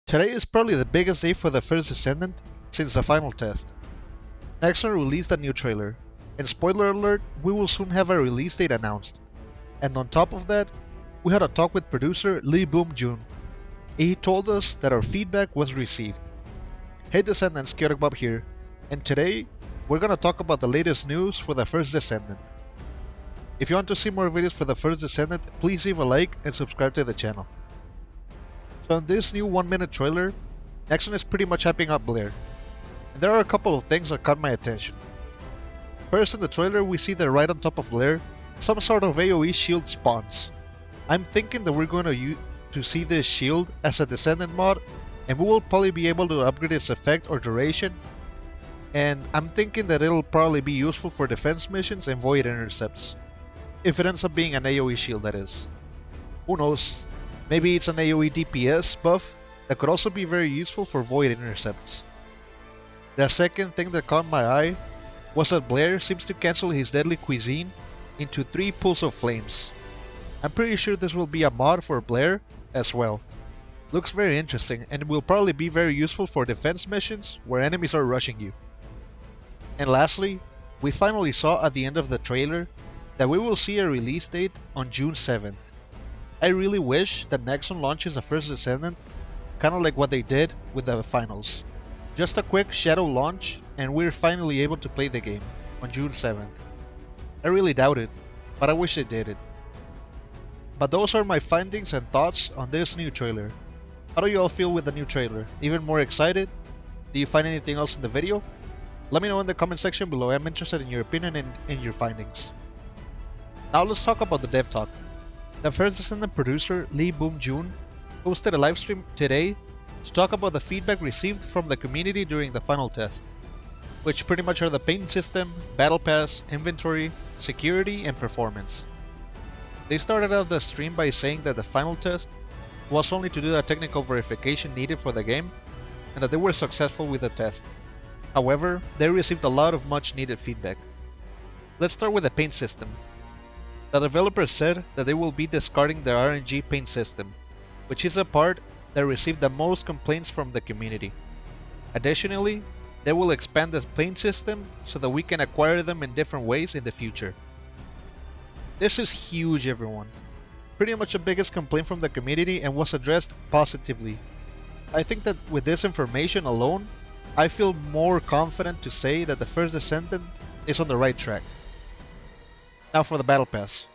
Today is probably the biggest day for the first Descendant since the final test. Nexon released a new trailer, and spoiler alert, we will soon have a release date announced. And on top of that, we had a talk with producer Lee Boom Jun. He told us that our feedback was received. Hey Descendants, Chaotic Bob here, and today we're gonna talk about the latest news for the first Descendant. If you want to see more videos for the first Descendant, please leave a like and subscribe to the channel. So in this new 1-minute trailer, Nexon is pretty much hyping up Blair. And there are a couple of things that caught my attention. First, in the trailer we see that right on top of Blair, some sort of AoE shield spawns. I'm thinking that we're going to see this shield as a Descendant mod, and we will probably be able to upgrade its effect or duration. And I'm thinking that it'll probably be useful for defense missions and void intercepts. If it ends up being an AoE shield, that is. Who knows? Maybe it's an AoE DPS buff that could also be very useful for void intercepts. The second thing that caught my eye was that Blair seems to cancel his deadly cuisine into 3 pools of flames. I'm pretty sure this will be a mod for Blair as well. Looks very interesting and will probably be very useful for defense missions where enemies are rushing you. And lastly, we finally saw at the end of the trailer that we will see a release date on June 7th. I really wish that Nexon launches the first Descendant, kinda like what they did with the finals. Just a quick shadow launch and we're finally able to play the game on June 7th. I really doubt it, but I wish they did it. But those are my findings and thoughts on this new trailer. How do you all feel with the new trailer? Even more excited? Do you find anything else in the video? Let me know in the comment section below. I'm interested in your opinion and in your findings. Now let's talk about the dev talk. The first Descendant producer, Lee Boom Jun, hosted a livestream today to talk about the feedback received from the community during the final test, which pretty much are the paint system, battle pass, inventory, security, and performance. They started out the stream by saying that the final test was only to do the technical verification needed for the game, and that they were successful with the test. However, they received a lot of much needed feedback. Let's start with the paint system. The developers said that they will be discarding the RNG paint system, which is the part that received the most complaints from the community. Additionally, they will expand the paint system so that we can acquire them in different ways in the future. This is huge, everyone. Pretty much the biggest complaint from the community and was addressed positively. I think that with this information alone, I feel more confident to say that the first Descendant is on the right track. Now for the Battle Pass.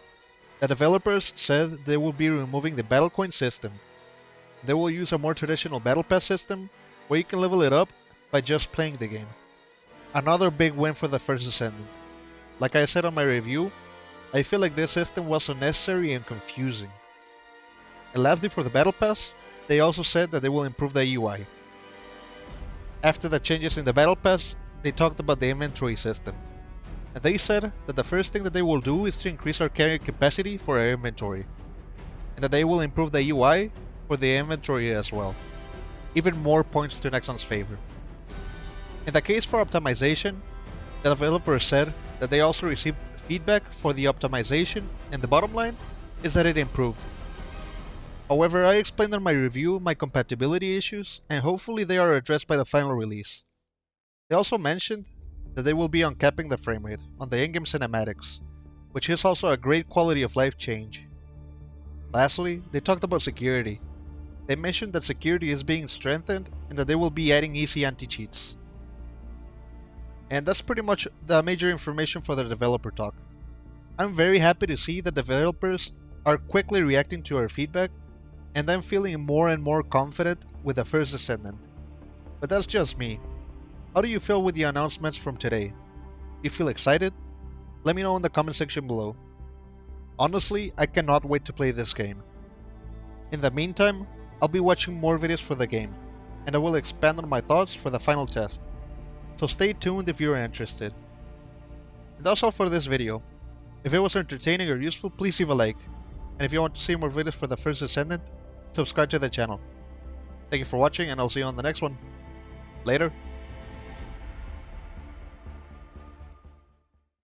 The developers said they will be removing the Battle Coin system. They will use a more traditional Battle Pass system where you can level it up by just playing the game. Another big win for the first Descendant. Like I said on my review, I feel like this system was unnecessary and confusing. And lastly for the Battle Pass, they also said that they will improve the UI. After the changes in the Battle Pass, they talked about the inventory system. And they said that the first thing that they will do is to increase our carry capacity for our inventory, and that they will improve the UI for the inventory as well. Even more points to Nexon's favor. In the case for optimization, the developers said that they also received feedback for the optimization, and the bottom line is that it improved. However, I explained in my review my compatibility issues, and hopefully they are addressed by the final release. They also mentioned that they will be uncapping the framerate on the in-game cinematics, which is also a great quality of life change. Lastly, they talked about security. They mentioned that security is being strengthened and that they will be adding easy anti-cheats. And that's pretty much the major information for the developer talk. I'm very happy to see that developers are quickly reacting to our feedback, and I'm feeling more and more confident with the first Descendant. But that's just me. How do you feel with the announcements from today? You feel excited? Let me know in the comment section below. Honestly, I cannot wait to play this game. In the meantime, I'll be watching more videos for the game, and I will expand on my thoughts for the final test. So stay tuned if you are interested. And that's all for this video. If it was entertaining or useful, please leave a like. And if you want to see more videos for the first Descendant, subscribe to the channel. Thank you for watching, and I'll see you on the next one. Later.